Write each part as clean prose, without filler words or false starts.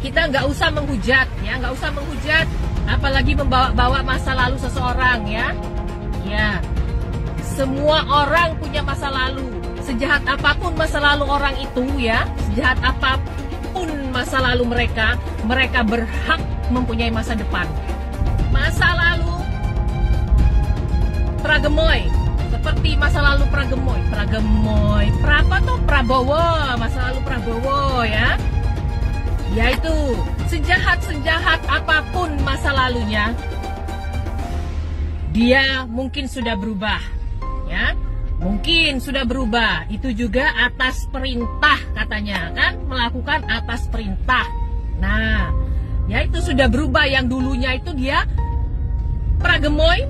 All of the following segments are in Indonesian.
kita nggak usah menghujat ya, nggak usah menghujat, apalagi membawa-bawa masa lalu seseorang ya. Ya, semua orang punya masa lalu. Sejahat apapun masa lalu orang itu ya, sejahat apapun masa lalu mereka berhak mempunyai masa depan. Masa lalu Pragemoy, seperti masa lalu Prabowo, masa lalu Prabowo ya. Yaitu sejahat apapun masa lalunya, dia mungkin sudah berubah ya. Mungkin sudah berubah, itu juga atas perintah katanya kan, melakukan atas perintah. Nah, ya itu sudah berubah, yang dulunya itu dia Pragemoy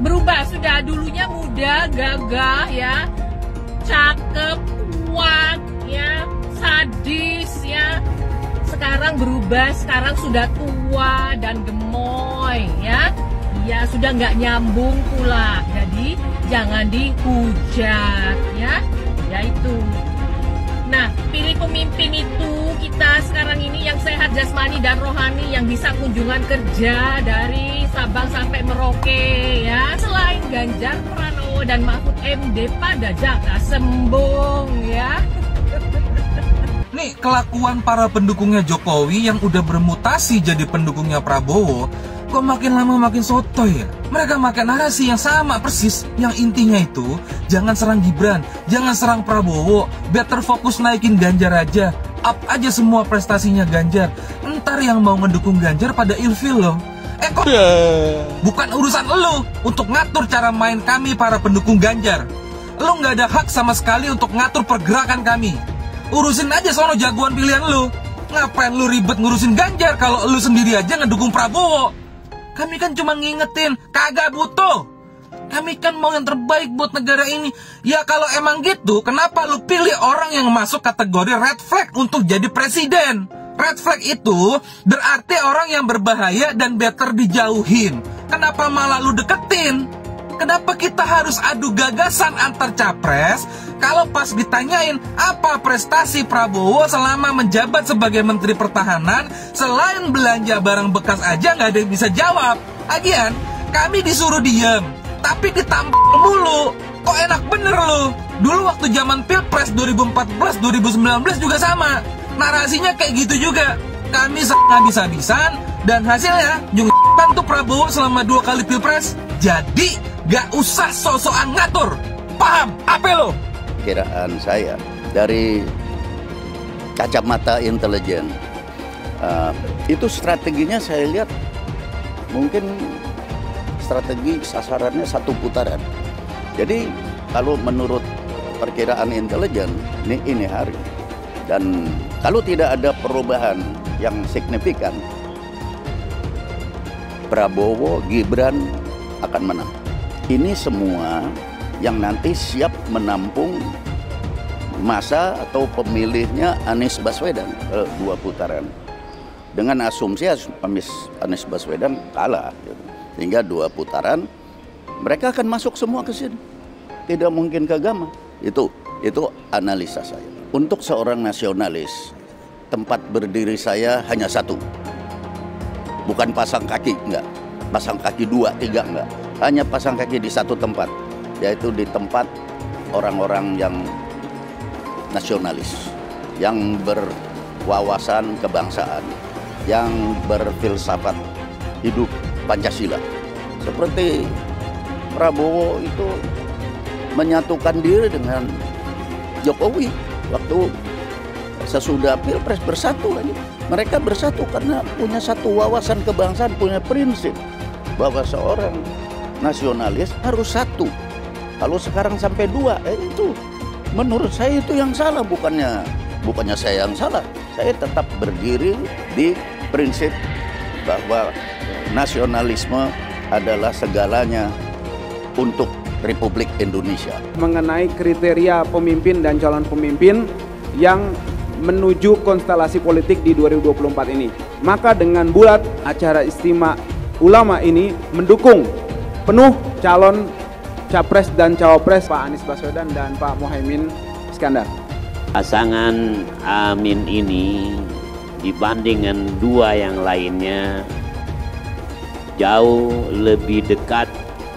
berubah, sudah dulunya muda, gagah ya, cakep, kuat ya, sadis ya. Sekarang berubah, sekarang sudah tua dan gemoy ya. Ya sudah nggak nyambung pula, jadi jangan dihujat ya, yaitu. Nah, pilih pemimpin itu kita sekarang ini yang sehat jasmani dan rohani, yang bisa kunjungan kerja dari Sabang sampai Merauke ya. Selain Ganjar Pranowo dan Mahfud MD pada Jaka Sembung ya. Nih kelakuan para pendukungnya Jokowi yang udah bermutasi jadi pendukungnya Prabowo, kok makin lama makin sotoy ya. Mereka makan narasi yang sama persis, yang intinya itu jangan serang Gibran, jangan serang Prabowo, better fokus naikin Ganjar aja, up aja semua prestasinya Ganjar. Ntar yang mau ngedukung Ganjar pada ilfil loh. Kok bukan urusan lo untuk ngatur cara main kami para pendukung Ganjar. Lo nggak ada hak sama sekali untuk ngatur pergerakan kami. Urusin aja sono jagoan pilihan lu. Ngapain lu ribet ngurusin Ganjar kalau lu sendiri aja ngedukung Prabowo? Kami kan cuma ngingetin, kagak butuh. Kami kan mau yang terbaik buat negara ini. Ya kalau emang gitu, kenapa lu pilih orang yang masuk kategori red flag untuk jadi presiden? Red flag itu berarti orang yang berbahaya dan better dijauhin. Kenapa malah lu deketin? Kenapa kita harus adu gagasan antar capres kalau pas ditanyain apa prestasi Prabowo selama menjabat sebagai Menteri Pertahanan, selain belanja barang bekas aja nggak ada yang bisa jawab. Lagian kami disuruh diem, tapi ditampol mulu. Kok enak bener lo? Dulu waktu zaman Pilpres 2014-2019 juga sama. Narasinya kayak gitu juga. Kami habis-habisan dan hasilnya nyungkan tuh Prabowo selama 2 kali Pilpres. Jadi gak usah sok-sokan ngatur. Paham? Apa lo? Kiraan saya dari kacamata intelijen, itu strateginya saya lihat mungkin strategi sasarannya 1 putaran. Jadi kalau menurut perkiraan intelijen ini hari, dan kalau tidak ada perubahan yang signifikan, Prabowo, Gibran akan menang. Ini semua yang nanti siap menampung masa atau pemilihnya Anies Baswedan 2 putaran. Dengan asumsi Anies Baswedan kalah, sehingga 2 putaran mereka akan masuk semua ke sini. Tidak mungkin ke Gama. Itu analisa saya. Untuk seorang nasionalis, tempat berdiri saya hanya 1. Bukan pasang kaki, enggak. Pasang kaki 2, 3, enggak. Hanya pasang kaki di 1 tempat, yaitu di tempat orang-orang yang nasionalis, yang berwawasan kebangsaan, yang berfilsafat hidup Pancasila. Seperti Prabowo itu menyatukan diri dengan Jokowi waktu sesudah Pilpres, bersatu lagi. Mereka bersatu karena punya satu wawasan kebangsaan, punya prinsip bahwa seorang nasionalis harus 1. Kalau sekarang sampai 2, itu menurut saya itu yang salah, bukannya saya yang salah. Saya tetap berdiri di prinsip bahwa nasionalisme adalah segalanya untuk Republik Indonesia. Mengenai kriteria pemimpin dan calon pemimpin yang menuju konstelasi politik di 2024 ini, maka dengan bulat acara Istimewa Ulama ini mendukung penuh calon Capres dan Cawapres Pak Anies Baswedan dan Pak Muhaimin Iskandar. Pasangan Amin ini dibandingkan dua yang lainnya jauh lebih dekat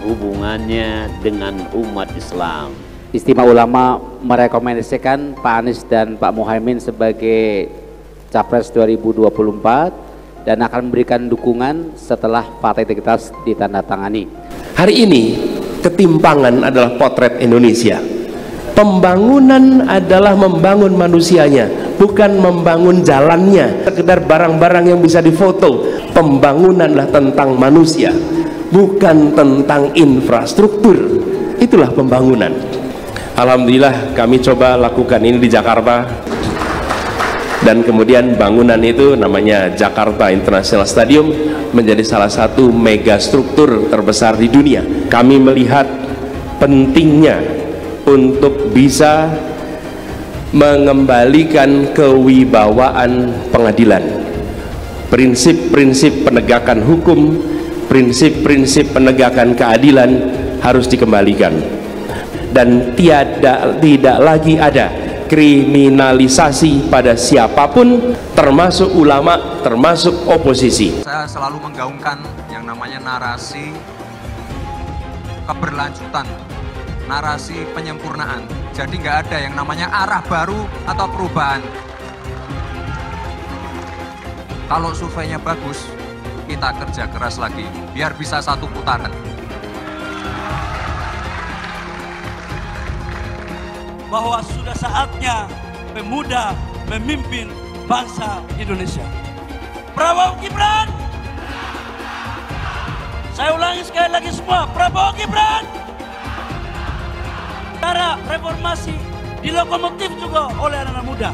hubungannya dengan umat Islam. Istimewa Ulama merekomendasikan Pak Anies dan Pak Muhaimin sebagai Capres 2024 dan akan memberikan dukungan setelah Fakta Integritas ditandatangani. Hari ini ketimpangan adalah potret Indonesia. Pembangunan adalah membangun manusianya, bukan membangun jalannya, sekedar barang-barang yang bisa difoto. Pembangunanlah tentang manusia, bukan tentang infrastruktur. Itulah pembangunan. Alhamdulillah kami coba lakukan ini di Jakarta, dan kemudian bangunan itu namanya Jakarta International Stadium menjadi salah satu megastruktur terbesar di dunia. Kami melihat pentingnya untuk bisa mengembalikan kewibawaan pengadilan, prinsip-prinsip penegakan hukum, prinsip-prinsip penegakan keadilan harus dikembalikan, dan tidak lagi ada kriminalisasi pada siapapun, termasuk ulama, termasuk oposisi. Saya selalu menggaungkan yang namanya narasi keberlanjutan, narasi penyempurnaan. Jadi nggak ada yang namanya arah baru atau perubahan. Kalau surveinya bagus, kita kerja keras lagi biar bisa satu putaran. Bahwa sudah saatnya pemuda memimpin bangsa Indonesia. Prabowo Gibran. Saya ulangi sekali lagi semua, Prabowo Gibran. Cara reformasi dilokomotif juga oleh anak muda.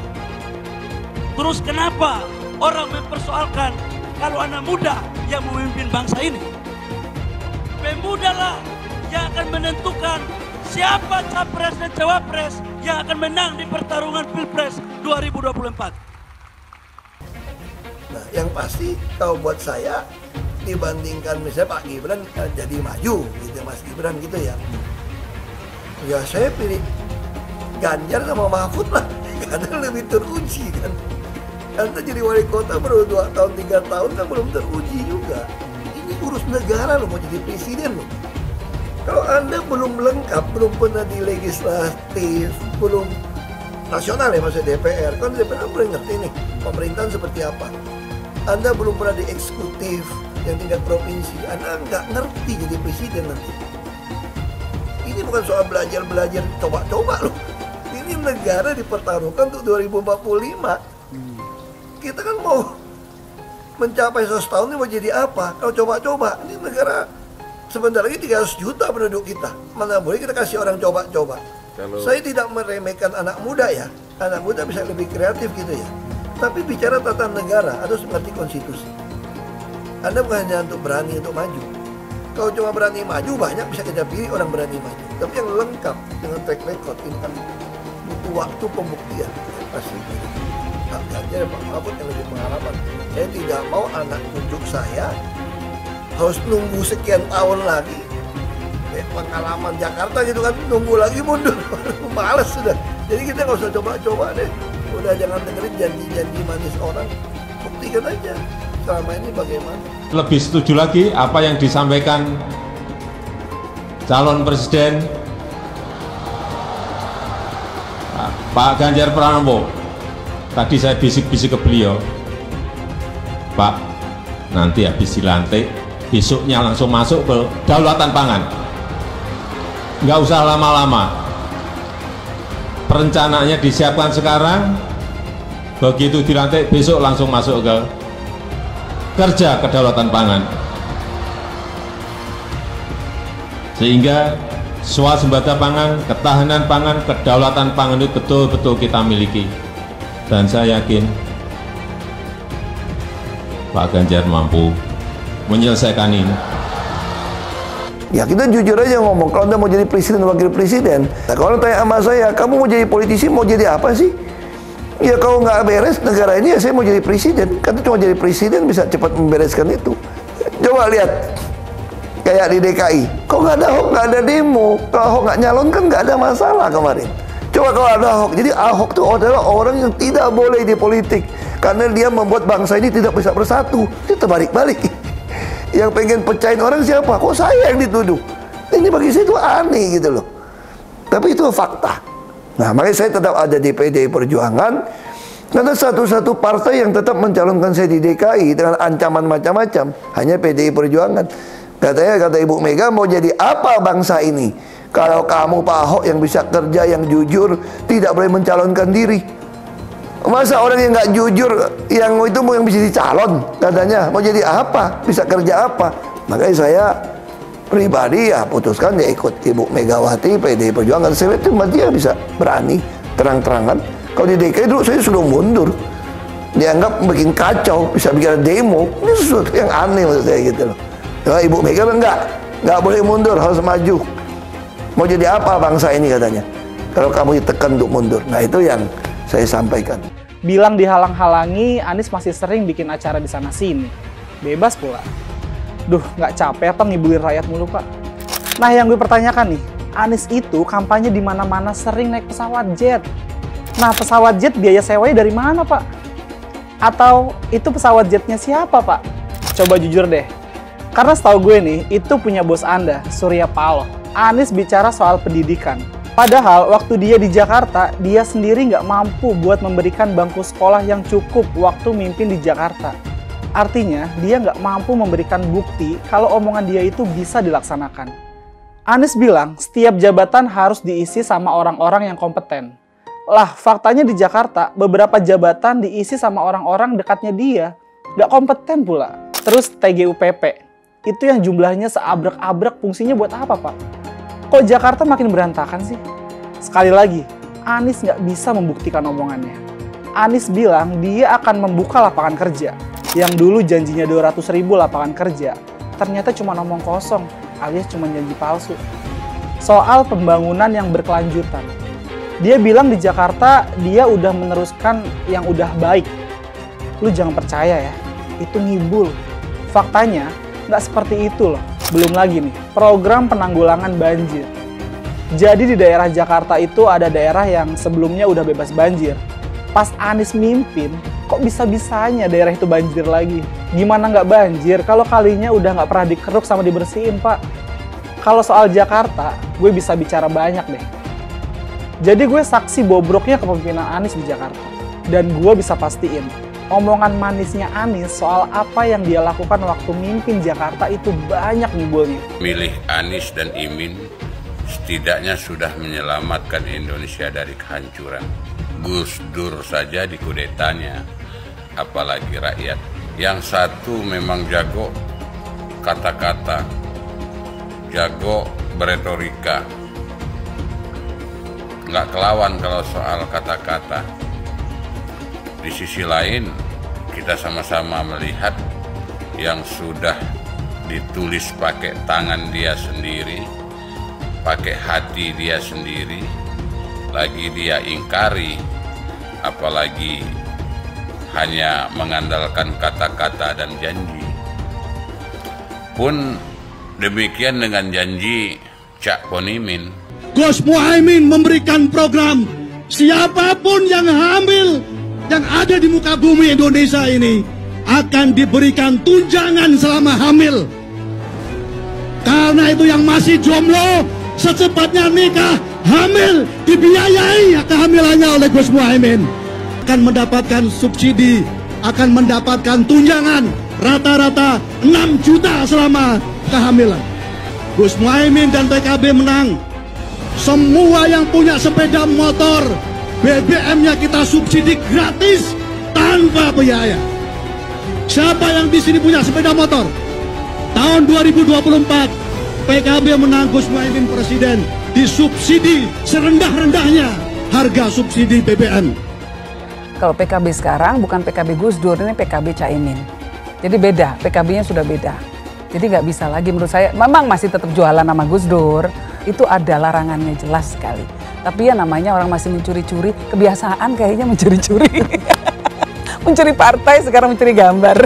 Terus kenapa orang mempersoalkan kalau anak muda yang memimpin bangsa ini? Pemudalah yang akan menentukan siapa capres dan cawapres yang akan menang di pertarungan Pilpres 2024. Nah, yang pasti kalau buat saya dibandingkan misalnya Pak Gibran jadi maju gitu, Mas Gibran gitu ya. Ya saya pilih Ganjar sama Mahfud lah, karena lebih teruji kan. Anda jadi wali kota baru 2 tahun 3 tahun kan belum teruji juga. Ini urus negara loh, mau jadi presiden loh. Kalau Anda belum lengkap, belum pernah di legislatif, belum nasional ya maksudnya DPR, kan DPR belum ngerti nih pemerintahan seperti apa. Anda belum pernah di eksekutif yang tingkat provinsi, Anda nggak ngerti jadi presiden nanti. Ini bukan soal belajar-belajar, coba-coba loh. Ini negara dipertaruhkan untuk 2045. Kita kan mau mencapai 100 tahun ini mau jadi apa? Kalau coba-coba, ini negara sebentar lagi 300 juta penduduk kita. Mana boleh kita kasih orang coba-coba. Saya tidak meremehkan anak muda ya. Anak muda bisa lebih kreatif gitu ya. Tapi bicara tata negara harus mengerti konstitusi. Anda bukan hanya untuk berani untuk maju. Kalau cuma berani maju, banyak bisa kita pilih orang berani maju. Tapi yang lengkap dengan track record ini kan butuh waktu pembuktian. Pasti Pak Ganjar, Pak Mahfud yang lebih pengalaman. Saya tidak mau anak cucu saya harus nunggu sekian tahun lagi. Pengalaman Jakarta gitu kan, nunggu lagi mundur. Males sudah. Jadi kita nggak usah coba-coba deh. Udah jangan dengerin janji-janji manis orang. Buktikan aja selama ini bagaimana. Lebih setuju lagi apa yang disampaikan calon presiden Pak Ganjar Pranowo. Tadi saya bisik-bisik ke beliau, Pak, nanti habis dilantik, besoknya langsung masuk ke kedaulatan pangan. Nggak usah lama-lama. Perencanaannya disiapkan sekarang, begitu dilantik besok langsung masuk ke kerja kedaulatan pangan. Sehingga swasembada pangan, ketahanan pangan, kedaulatan pangan itu betul-betul kita miliki. Dan saya yakin Pak Ganjar mampu menyelesaikan ini. Ya kita jujur aja ngomong, kalau Anda mau jadi presiden, wakil presiden, nah kalau tanya sama saya, kamu mau jadi politisi, mau jadi apa sih? Ya kalau nggak beres negara ini, ya saya mau jadi presiden. Karena cuma jadi presiden bisa cepat membereskan itu. Coba lihat, kayak di DKI, kok nggak ada Ahok, nggak ada demo. Kalau Ahok nggak nyalon kan nggak ada masalah kemarin. Coba kalau ada Ahok. Jadi Ahok itu adalah orang yang tidak boleh di politik karena dia membuat bangsa ini tidak bisa bersatu. Itu terbalik-balik. Yang pengen pecahin orang siapa? Kok saya yang dituduh? Ini bagi saya itu aneh gitu loh. Tapi itu fakta. Nah, makanya saya tetap ada di PDI Perjuangan karena satu-satu partai yang tetap mencalonkan saya di DKI dengan ancaman macam-macam hanya PDI Perjuangan. Kata Ibu Mega, mau jadi apa bangsa ini kalau kamu Pak Ahok yang bisa kerja, yang jujur, tidak boleh mencalonkan diri? Masa orang yang nggak jujur, yang itu mau yang bisa dicalon, katanya mau jadi apa, bisa kerja apa? Makanya saya pribadi ya putuskan dia ikut Ibu Megawati PDI Perjuangan. Saya itu dia bisa berani terang-terangan. Kalau di DKI dulu saya sudah mundur, dianggap bikin kacau, bisa bikin demo. Ini sesuatu yang aneh menurut saya gitu loh. Nah, Ibu Mega nggak boleh mundur, harus maju. Mau jadi apa bangsa ini katanya, kalau kamu ditekan untuk mundur. Nah, itu yang saya sampaikan. Bilang dihalang-halangi, Anies masih sering bikin acara di sana-sini. Bebas pula. Duh, nggak capek apa ngibulin rakyat mulu, Pak? Nah, yang gue pertanyakan nih, Anies itu kampanye di mana-mana sering naik pesawat jet. Nah, pesawat jet biaya sewanya dari mana, Pak? Atau itu pesawat jetnya siapa, Pak? Coba jujur deh. Karena setahu gue nih, itu punya bos Anda, Surya Paloh. Anies bicara soal pendidikan. Padahal waktu dia di Jakarta, dia sendiri nggak mampu buat memberikan bangku sekolah yang cukup waktu mimpin di Jakarta. Artinya, dia nggak mampu memberikan bukti kalau omongan dia itu bisa dilaksanakan. Anies bilang, setiap jabatan harus diisi sama orang-orang yang kompeten. Lah, faktanya di Jakarta, beberapa jabatan diisi sama orang-orang dekatnya dia. Nggak kompeten pula. Terus TGUPP. Itu yang jumlahnya seabrek-abrek, fungsinya buat apa, Pak? Kok Jakarta makin berantakan sih? Sekali lagi, Anies nggak bisa membuktikan omongannya. Anies bilang dia akan membuka lapangan kerja. Yang dulu janjinya 200.000 lapangan kerja, ternyata cuma ngomong kosong, alias cuma janji palsu. Soal pembangunan yang berkelanjutan. Dia bilang di Jakarta dia udah meneruskan yang udah baik. Lu jangan percaya ya, itu ngibul. Faktanya, nggak seperti itu loh. Belum lagi nih, program penanggulangan banjir. Jadi di daerah Jakarta itu ada daerah yang sebelumnya udah bebas banjir. Pas Anies mimpin, kok bisa-bisanya daerah itu banjir lagi? Gimana nggak banjir kalau kalinya udah nggak pernah dikeruk sama dibersihin, Pak? Kalau soal Jakarta, gue bisa bicara banyak deh. Jadi gue saksi bobroknya kepemimpinan Anies di Jakarta. Dan gue bisa pastiin, omongan manisnya Anies soal apa yang dia lakukan waktu mimpin Jakarta itu banyak ngibulnya. Milih Anies dan Imin setidaknya sudah menyelamatkan Indonesia dari kehancuran. Gus Dur saja dikudetanya, apalagi rakyat. Yang satu memang jago kata-kata, jago beretorika, nggak kelawan kalau soal kata-kata. Di sisi lain, kita sama-sama melihat yang sudah ditulis pakai tangan dia sendiri, pakai hati dia sendiri, lagi dia ingkari, apalagi hanya mengandalkan kata-kata dan janji. Pun demikian dengan janji Cak Ponimin. Gus Muhaimin memberikan program, siapapun yang hamil yang ada di muka bumi Indonesia ini akan diberikan tunjangan selama hamil. Karena itu yang masih jomblo secepatnya nikah, hamil, dibiayai kehamilannya oleh Gus Muhaimin. Akan mendapatkan subsidi, akan mendapatkan tunjangan rata-rata 6 juta selama kehamilan. Gus Muhaimin dan PKB menang. Semua yang punya sepeda motor, BBM-nya kita subsidi gratis tanpa biaya. Siapa yang di sini punya sepeda motor? Tahun 2024 PKB menang, Gus Muhaimin presiden, disubsidi serendah-rendahnya harga subsidi BBM. Kalau PKB sekarang bukan PKB Gus Dur, ini PKB Caimin. Jadi beda, PKB-nya sudah beda. Jadi nggak bisa lagi menurut saya, memang masih tetap jualan nama Gus Dur, itu ada larangannya jelas sekali. Tapi ya namanya orang masih mencuri-curi, kebiasaan kayaknya mencuri-curi. Mencuri partai, sekarang mencuri gambar.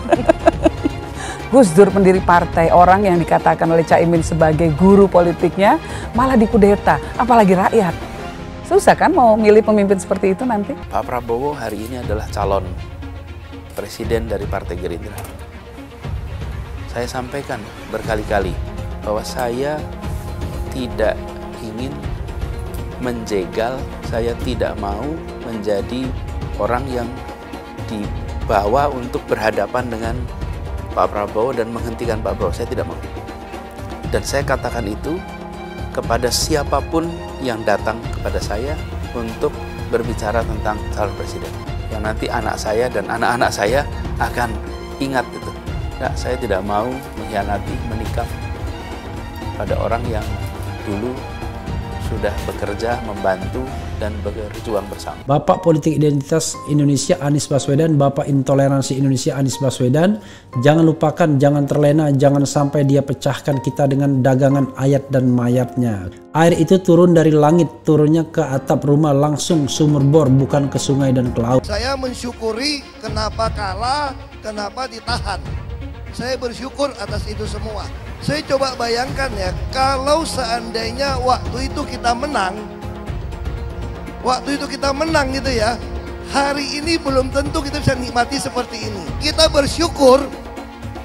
Gus Dur pendiri partai, orang yang dikatakan oleh Caimin sebagai guru politiknya, malah dikudeta, apalagi rakyat. Susah kan mau milih pemimpin seperti itu nanti? Pak Prabowo hari ini adalah calon presiden dari Partai Gerindra. Saya sampaikan berkali-kali bahwa saya tidak ingin menjegal, saya tidak mau menjadi orang yang dibawa untuk berhadapan dengan Pak Prabowo dan menghentikan Pak Prabowo. Saya tidak mau. Dan saya katakan itu kepada siapapun yang datang kepada saya untuk berbicara tentang calon presiden. Yang nanti anak saya dan anak-anak saya akan ingat itu. Nah, saya tidak mau mengkhianati, menikam pada orang yang dulu sudah bekerja, membantu, dan berjuang bersama. Bapak Politik Identitas Indonesia Anies Baswedan, Bapak Intoleransi Indonesia Anies Baswedan, jangan lupakan, jangan terlena, jangan sampai dia pecahkan kita dengan dagangan ayat dan mayatnya. Air itu turun dari langit, turunnya ke atap rumah langsung sumur bor, bukan ke sungai dan ke laut. Saya mensyukuri kenapa kalah, kenapa ditahan. Saya bersyukur atas itu semua. Saya coba bayangkan ya, kalau seandainya waktu itu kita menang gitu ya, hari ini belum tentu kita bisa nikmati seperti ini. Kita bersyukur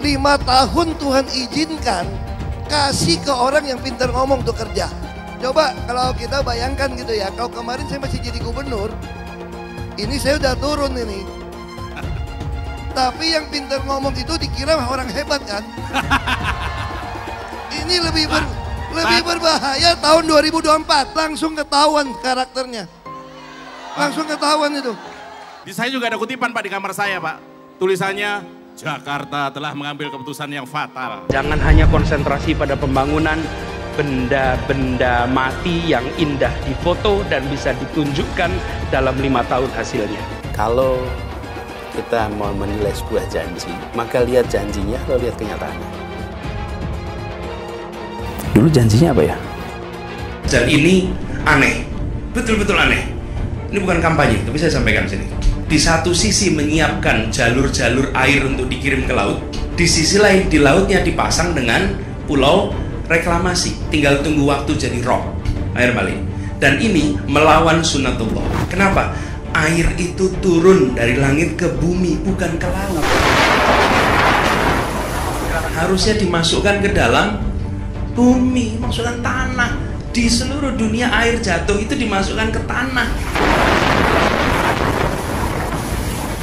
5 tahun Tuhan izinkan kasih ke orang yang pintar ngomong untuk kerja. Coba kalau kita bayangkan gitu ya, kalau kemarin saya masih jadi gubernur, ini saya udah turun ini. Tapi yang pintar ngomong itu dikira orang hebat kan? Ini lebih berbahaya tahun 2024, langsung ketahuan karakternya. Langsung ketahuan itu. Di saya juga ada kutipan Pak di kamar saya Pak. Tulisannya, Jakarta telah mengambil keputusan yang fatal. Jangan hanya konsentrasi pada pembangunan benda-benda mati yang indah difoto dan bisa ditunjukkan dalam 5 tahun hasilnya. Kalau kita mau menilai sebuah janji, maka lihat janjinya atau lihat kenyataannya. Dulu janjinya apa ya? Dan ini aneh, betul-betul aneh. Ini bukan kampanye, tapi saya sampaikan sini. Di satu sisi menyiapkan jalur-jalur air untuk dikirim ke laut, di sisi lain di lautnya dipasang dengan pulau reklamasi. Tinggal tunggu waktu jadi rob, air balik. Dan ini melawan sunatullah. Kenapa? Air itu turun dari langit ke bumi, bukan ke laut. Harusnya dimasukkan ke dalam bumi, masukkan tanah. Di seluruh dunia air jatuh itu dimasukkan ke tanah,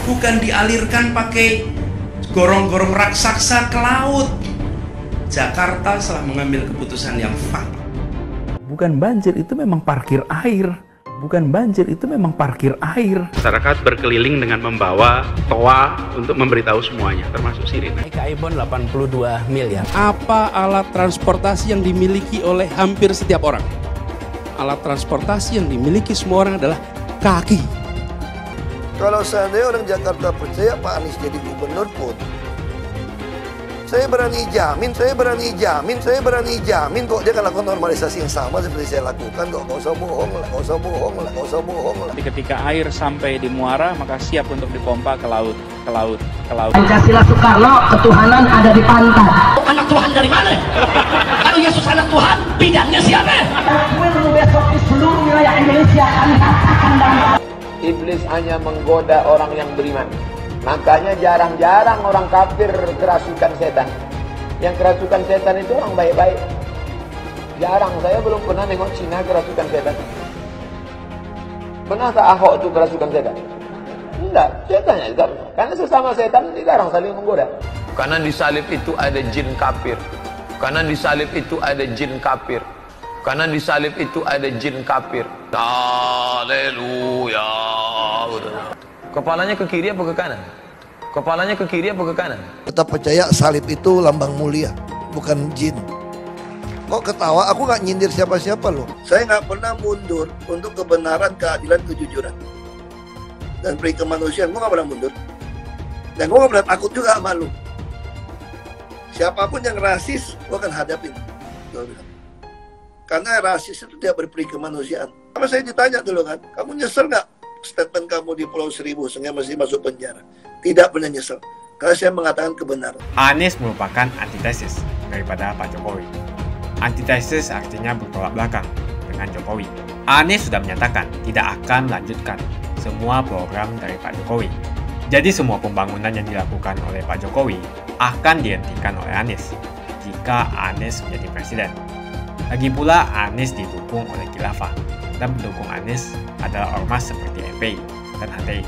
bukan dialirkan pakai gorong-gorong raksasa ke laut. Jakarta telah mengambil keputusan yang fatal. Bukan banjir, itu memang parkir air. Bukan banjir, itu memang parkir air. Masyarakat berkeliling dengan membawa toa untuk memberitahu semuanya, termasuk sirine. Ibon 82 miliar. Apa alat transportasi yang dimiliki oleh hampir setiap orang? Alat transportasi yang dimiliki semua orang adalah kaki. Kalau seandainya orang Jakarta percaya Pak Anies jadi gubernur pun, saya berani jamin kok dia akan lakukan normalisasi yang sama seperti saya lakukan kok. Nggak usah bohong lah. Jadi ketika air sampai di muara, maka siap untuk dipompa ke laut. Pancasila Soekarno, ketuhanan ada di pantai. Anak Tuhan dari mana? Kalau Yesus anak Tuhan, bidangnya siapa? Besok di seluruh wilayah Indonesia kami katakan damai. Iblis hanya menggoda orang yang beriman. Makanya jarang-jarang orang kafir kerasukan setan. Yang kerasukan setan itu orang baik-baik. Jarang, saya belum pernah nengok Cina kerasukan setan. Pernah tak Ahok itu kerasukan setan? Enggak, setannya juga. Karena sesama setan dilarang saling menggoda. Karena di salib itu ada jin kafir. Karena di salib itu ada jin kafir. Karena di salib itu ada jin kafir. Haleluya. Kepalanya ke kiri apa ke kanan? Kepalanya ke kiri apa ke kanan? Tetap percaya salib itu lambang mulia, bukan jin. Kok ketawa? Aku nggak nyindir siapa-siapa loh. Saya nggak pernah mundur untuk kebenaran, keadilan, kejujuran. Dan peri kemanusiaan, gue nggak pernah mundur. Dan gue nggak pernah takut juga sama lu. Siapapun yang rasis, gue akan hadapin. Karena rasis itu tidak berperi kemanusiaan. Sama saya ditanya dulu kan, kamu nyesel nggak statement kamu di Pulau Seribu sehingga masih masuk penjara? Tidak pernah nyesel, karena saya mengatakan kebenaran. Anies merupakan antitesis daripada Pak Jokowi. Antitesis artinya bertolak belakang dengan Jokowi. Anies sudah menyatakan tidak akan melanjutkan semua program dari Pak Jokowi. Jadi semua pembangunan yang dilakukan oleh Pak Jokowi akan dihentikan oleh Anies jika Anies menjadi presiden. Lagi pula Anies didukung oleh khilafah dan pendukung Anies adalah ormas seperti FPI dan HTI.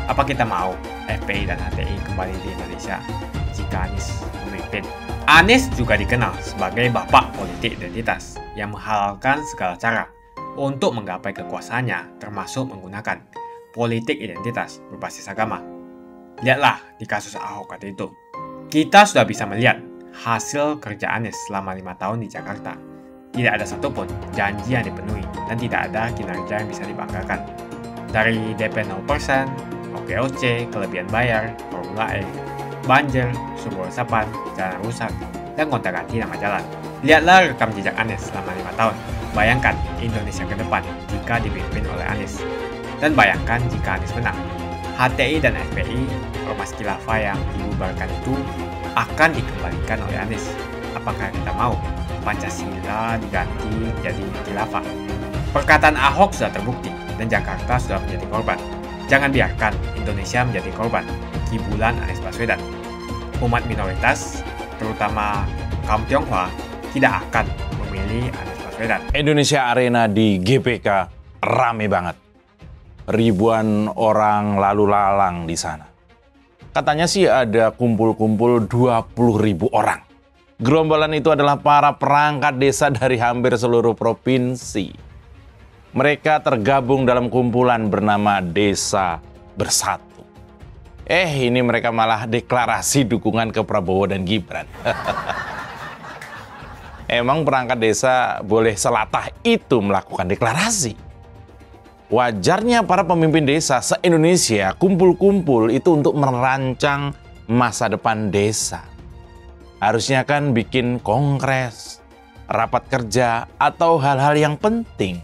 Apa kita mau FPI dan HTI kembali di Indonesia jika Anies memimpin? Anies juga dikenal sebagai bapak politik identitas yang menghalalkan segala cara untuk menggapai kekuasaannya, termasuk menggunakan politik identitas berbasis agama. Lihatlah di kasus Ahok waktu itu. Kita sudah bisa melihat hasil kerja Anies selama 5 tahun di Jakarta. Tidak ada satupun janji yang dipenuhi dan tidak ada kinerja yang bisa dibanggakan. Dari DP 0%, OKOC, kelebihan bayar, Formula E, banjir, sumber resapan, jalan rusak, dan gonta-ganti nama jalan. Lihatlah rekam jejak Anies selama 5 tahun. Bayangkan Indonesia ke depan jika dipimpin oleh Anies. Dan bayangkan jika Anies menang. HTI dan FPI, ormas khilafah yang dibubarkan itu akan dikembalikan oleh Anies. Apakah kita mau Pancasila diganti jadi khilafah? Perkataan Ahok sudah terbukti dan Jakarta sudah menjadi korban. Jangan biarkan Indonesia menjadi korban kibulan Anies Baswedan. Umat minoritas, terutama kaum Tionghoa, tidak akan memilih Anies Baswedan. Indonesia Arena di GBK rame banget. Ribuan orang lalu lalang di sana. Katanya sih ada kumpul-kumpul 20.000 orang. Gerombolan itu adalah para perangkat desa dari hampir seluruh provinsi. Mereka tergabung dalam kumpulan bernama Desa Bersatu. Ini mereka malah deklarasi dukungan ke Prabowo dan Gibran. Emang perangkat desa boleh selatah itu melakukan deklarasi? Wajarnya para pemimpin desa se-Indonesia kumpul-kumpul itu untuk merancang masa depan desa. Harusnya kan bikin kongres, rapat kerja, atau hal-hal yang penting.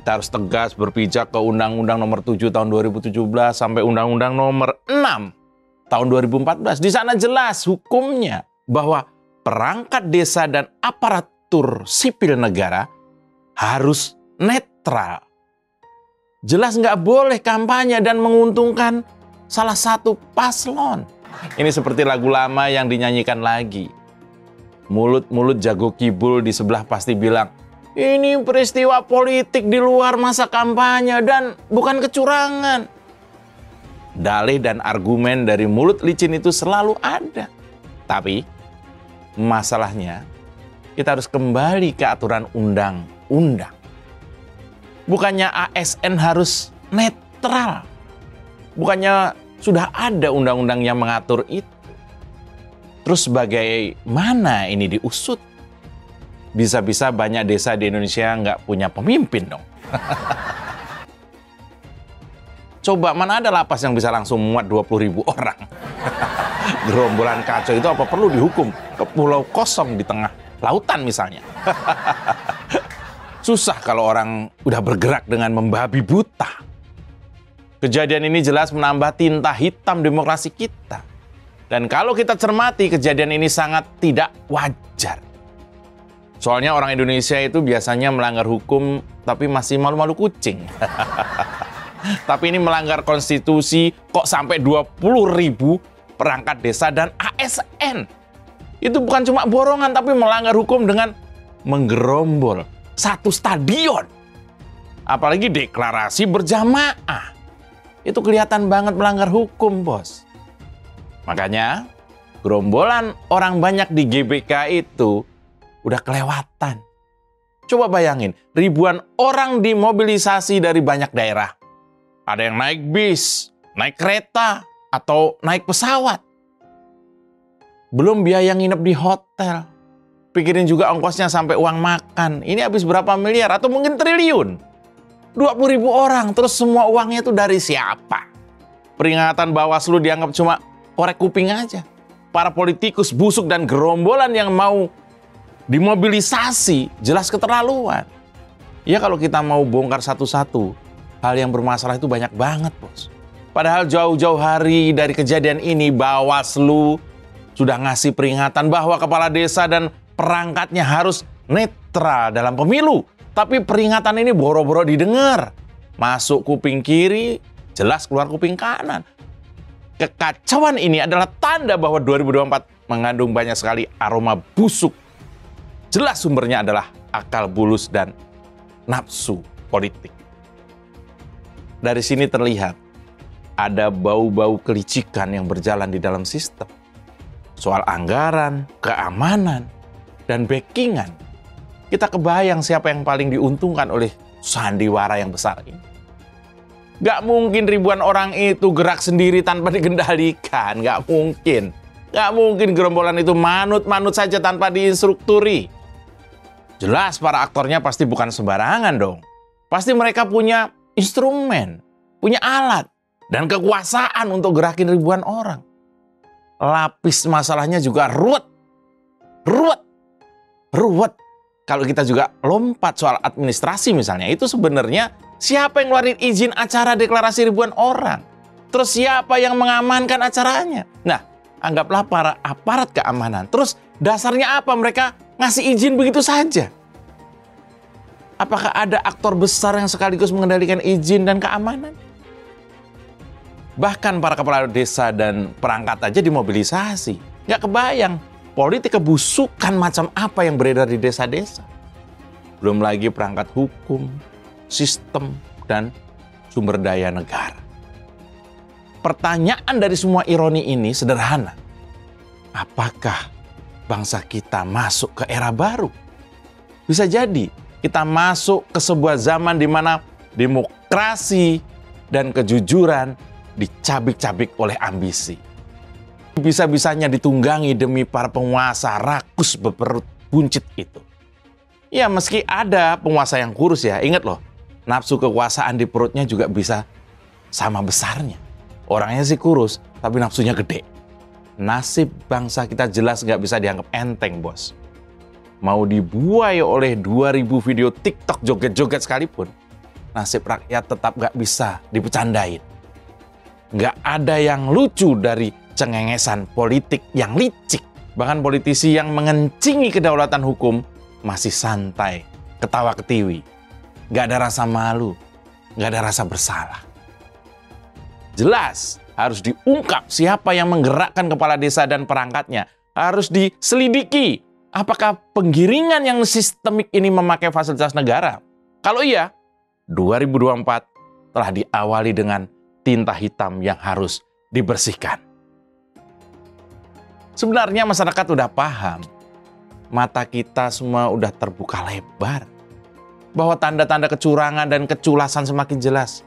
Kita harus tegas berpijak ke Undang-Undang Nomor 7 Tahun 2017 sampai Undang-Undang Nomor 6 Tahun 2014. Di sana jelas hukumnya bahwa perangkat desa dan aparatur sipil negara harus netral. Jelas nggak boleh kampanye dan menguntungkan salah satu paslon. Ini seperti lagu lama yang dinyanyikan lagi. Mulut-mulut jago kibul di sebelah pasti bilang, ini peristiwa politik di luar masa kampanye dan bukan kecurangan. Dalih dan argumen dari mulut licin itu selalu ada. Tapi masalahnya kita harus kembali ke aturan undang-undang. Bukannya ASN harus netral. Bukannya sudah ada undang-undang yang mengatur itu. Terus bagaimana ini diusut? Bisa-bisa banyak desa di Indonesia nggak punya pemimpin dong. Coba mana ada lapas yang bisa langsung muat 20.000 orang? Gerombolan kacau itu apa perlu dihukum ke pulau kosong di tengah lautan misalnya? Susah kalau orang udah bergerak dengan membabi buta. Kejadian ini jelas menambah tinta hitam demokrasi kita. Dan kalau kita cermati, kejadian ini sangat tidak wajar. Soalnya orang Indonesia itu biasanya melanggar hukum tapi masih malu-malu kucing. Tapi ini melanggar konstitusi kok sampai 20.000 perangkat desa dan ASN. Itu bukan cuma borongan tapi melanggar hukum dengan menggerombol satu stadion. Apalagi deklarasi berjamaah. Itu kelihatan banget melanggar hukum, bos. Makanya gerombolan orang banyak di GBK itu udah kelewatan. Coba bayangin, ribuan orang dimobilisasi dari banyak daerah. Ada yang naik bis, naik kereta, atau naik pesawat. Belum biaya nginep di hotel. Pikirin juga ongkosnya sampai uang makan. Ini habis berapa miliar atau mungkin triliun. 20.000 orang, terus semua uangnya itu dari siapa? Peringatan Bawaslu dianggap cuma korek kuping aja. Para politikus busuk dan gerombolan yang mau dimobilisasi jelas keterlaluan. Ya kalau kita mau bongkar satu-satu, hal yang bermasalah itu banyak banget, bos. Padahal jauh-jauh hari dari kejadian ini, Bawaslu sudah ngasih peringatan bahwa kepala desa dan perangkatnya harus netral dalam pemilu. Tapi peringatan ini boro-boro didengar. Masuk kuping kiri, jelas keluar kuping kanan. Kekacauan ini adalah tanda bahwa 2024 mengandung banyak sekali aroma busuk. Jelas sumbernya adalah akal bulus dan nafsu politik. Dari sini terlihat ada bau-bau kelicikan yang berjalan di dalam sistem. Soal anggaran, keamanan, dan backingan. Kita kebayang siapa yang paling diuntungkan oleh sandiwara yang besar ini. Gak mungkin ribuan orang itu gerak sendiri tanpa dikendalikan. Gak mungkin. Gak mungkin gerombolan itu manut-manut saja tanpa diinstrukturi. Jelas para aktornya pasti bukan sembarangan dong. Pasti mereka punya instrumen, punya alat, dan kekuasaan untuk gerakin ribuan orang. Lapis masalahnya juga ruwet. Kalau kita juga lompat soal administrasi misalnya, itu sebenarnya siapa yang ngeluarin izin acara deklarasi ribuan orang? Terus siapa yang mengamankan acaranya? Nah, anggaplah para aparat keamanan. Terus dasarnya apa mereka ngasih izin begitu saja? Apakah ada aktor besar yang sekaligus mengendalikan izin dan keamanan? Bahkan para kepala desa dan perangkat aja dimobilisasi. Nggak kebayang politik kebusukan macam apa yang beredar di desa-desa. Belum lagi perangkat hukum, sistem, dan sumber daya negara. Pertanyaan dari semua ironi ini sederhana. Apakah bangsa kita masuk ke era baru? Bisa jadi kita masuk ke sebuah zaman di mana demokrasi dan kejujuran dicabik-cabik oleh ambisi. Bisa-bisanya ditunggangi demi para penguasa rakus berperut buncit itu. Ya meski ada penguasa yang kurus ya, ingat loh, nafsu kekuasaan di perutnya juga bisa sama besarnya. Orangnya sih kurus, tapi nafsunya gede. Nasib bangsa kita jelas nggak bisa dianggap enteng, bos. Mau dibuai oleh 2000 video TikTok joget-joget sekalipun, nasib rakyat tetap nggak bisa dibecandain. Nggak ada yang lucu dari cengengesan politik yang licik. Bahkan politisi yang mengencingi kedaulatan hukum masih santai, ketawa ketiwi. Nggak ada rasa malu, nggak ada rasa bersalah. Jelas harus diungkap siapa yang menggerakkan kepala desa dan perangkatnya. Harus diselidiki apakah penggiringan yang sistemik ini memakai fasilitas negara. Kalau iya, 2024 telah diawali dengan tinta hitam yang harus dibersihkan. Sebenarnya masyarakat udah paham. Mata kita semua udah terbuka lebar. Bahwa tanda-tanda kecurangan dan keculasan semakin jelas.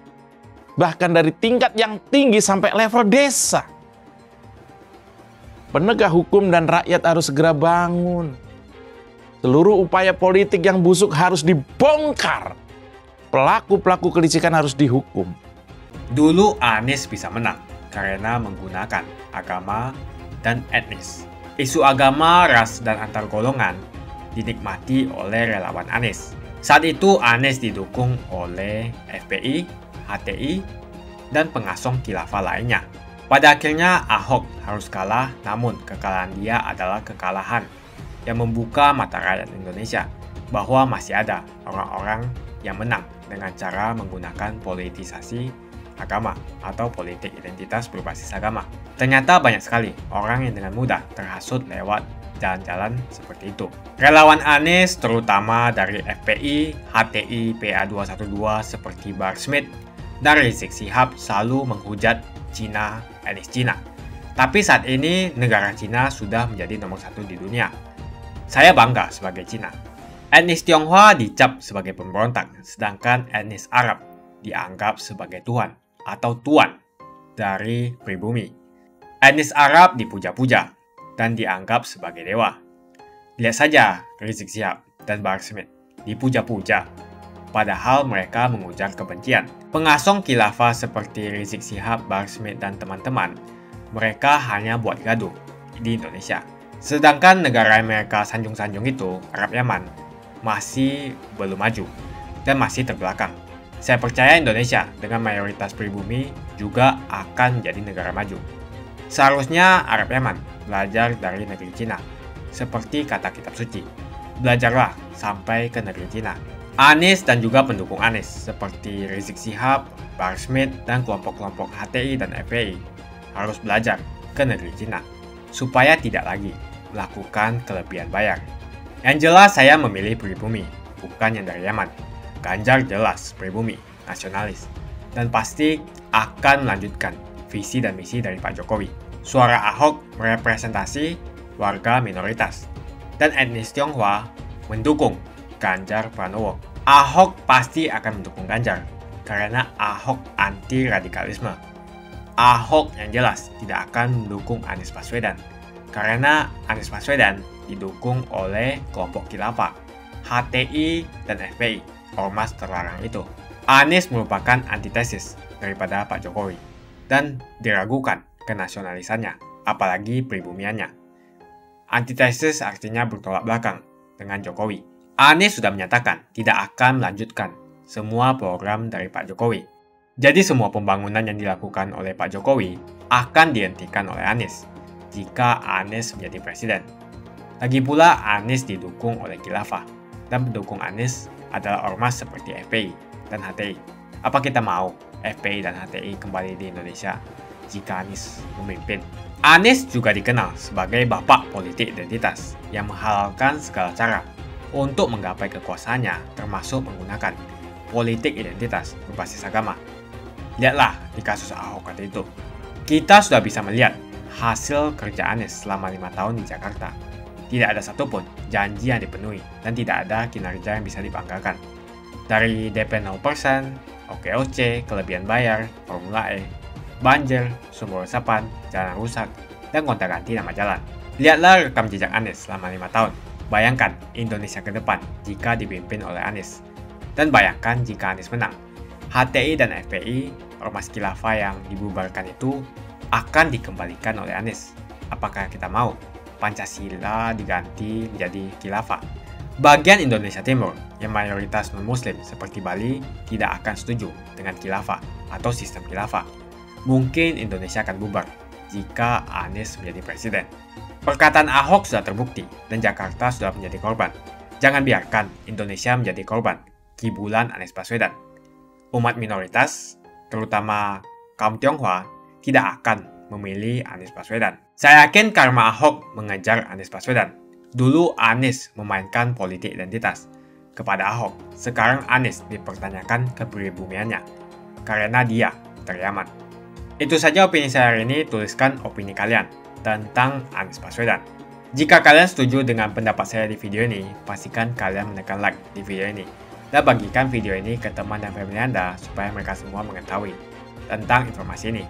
Bahkan dari tingkat yang tinggi sampai level desa. Penegak hukum dan rakyat harus segera bangun. Seluruh upaya politik yang busuk harus dibongkar. Pelaku-pelaku kelicikan harus dihukum. Dulu Anies bisa menang karena menggunakan agama dan etnis. Isu agama, ras, dan antar golongan dinikmati oleh relawan Anies. Saat itu Anies didukung oleh FPI, HTI, dan pengasong khilafah lainnya. Pada akhirnya Ahok harus kalah, namun kekalahan dia adalah kekalahan yang membuka mata rakyat Indonesia bahwa masih ada orang-orang yang menang dengan cara menggunakan politisasi agama atau politik identitas berbasis agama. Ternyata banyak sekali orang yang dengan mudah terhasut lewat jalan-jalan seperti itu. Relawan Anies terutama dari FPI, HTI, PA212 seperti Bahar Smith dan Rizik Syihab selalu menghujat Cina, etnis Cina. Tapi saat ini negara Cina sudah menjadi nomor 1 di dunia. Saya bangga sebagai Cina. Etnis Tionghoa dicap sebagai pemberontak, sedangkan etnis Arab dianggap sebagai Tuhan atau tuan dari pribumi. Etnis Arab dipuja-puja dan dianggap sebagai dewa. Lihat saja Rizik Syihab dan Bahar Smith dipuja-puja, padahal mereka mengujar kebencian. Pengasong khilafah seperti Rizik Syihab, Bahar Smith, dan teman-teman, mereka hanya buat gaduh di Indonesia. Sedangkan negara yang mereka sanjung-sanjung itu, Arab Yaman, masih belum maju dan masih terbelakang. Saya percaya Indonesia dengan mayoritas pribumi juga akan menjadi negara maju. Seharusnya Arab Yaman belajar dari negeri Cina. Seperti kata kitab suci, belajarlah sampai ke negeri Cina. Anies dan juga pendukung Anies seperti Rizik Syihab, Bahar Smith, dan kelompok-kelompok HTI dan FPI harus belajar ke negeri Cina supaya tidak lagi melakukan kelebihan bayar. Yang jelas saya memilih pribumi, bukan yang dari Yaman. Ganjar jelas pribumi, nasionalis, dan pasti akan melanjutkan visi dan misi dari Pak Jokowi. Suara Ahok merepresentasi warga minoritas, dan etnis Tionghoa mendukung Ganjar Pranowo. Ahok pasti akan mendukung Ganjar, karena Ahok anti radikalisme. Ahok yang jelas tidak akan mendukung Anies Baswedan, karena Anies Baswedan didukung oleh kelompok khilafah, HTI, dan FPI, ormas terlarang itu. Anies merupakan antitesis daripada Pak Jokowi, dan diragukan kenasionalisannya, apalagi pribumiannya. Antitesis artinya bertolak belakang dengan Jokowi. Anies sudah menyatakan tidak akan melanjutkan semua program dari Pak Jokowi. Jadi semua pembangunan yang dilakukan oleh Pak Jokowi akan dihentikan oleh Anies jika Anies menjadi presiden. Lagi pula Anies didukung oleh khilafah, dan pendukung Anies adalah ormas seperti FPI dan HTI. Apa kita mau FPI dan HTI kembali di Indonesia jika Anies memimpin? Anies juga dikenal sebagai bapak politik identitas yang menghalalkan segala cara untuk menggapai kekuasaannya, termasuk menggunakan politik identitas berbasis agama. Lihatlah di kasus Ahok kali itu. Kita sudah bisa melihat hasil kerja Anies selama 5 tahun di Jakarta. Tidak ada satupun janji yang dipenuhi dan tidak ada kinerja yang bisa dibanggakan. Dari DP 0%, OKOC, kelebihan bayar, Formula E, banjir, sumber resapan, jalan rusak, dan gonta-ganti nama jalan. Lihatlah rekam jejak Anies selama 5 tahun. Bayangkan Indonesia ke depan jika dipimpin oleh Anies. Dan bayangkan jika Anies menang. HTI dan FPI, ormas khilafah yang dibubarkan itu, akan dikembalikan oleh Anies. Apakah kita mau Pancasila diganti menjadi khilafah? Bagian Indonesia Timur yang mayoritas non-muslim seperti Bali tidak akan setuju dengan khilafah atau sistem khilafah. Mungkin Indonesia akan bubar jika Anies menjadi presiden. Perkataan Ahok sudah terbukti dan Jakarta sudah menjadi korban. Jangan biarkan Indonesia menjadi korban kibulan Anies Baswedan. Umat minoritas, terutama kaum Tionghoa, tidak akan memilih Anies Baswedan. Saya yakin karma Ahok mengejar Anies Baswedan. Dulu Anies memainkan politik identitas kepada Ahok. Sekarang Anies dipertanyakan kepribumiannya karena dia dari Yaman. Itu saja opini saya hari ini. Tuliskan opini kalian tentang Anies Baswedan. Jika kalian setuju dengan pendapat saya di video ini, pastikan kalian menekan like di video ini dan bagikan video ini ke teman dan family Anda supaya mereka semua mengetahui tentang informasi ini.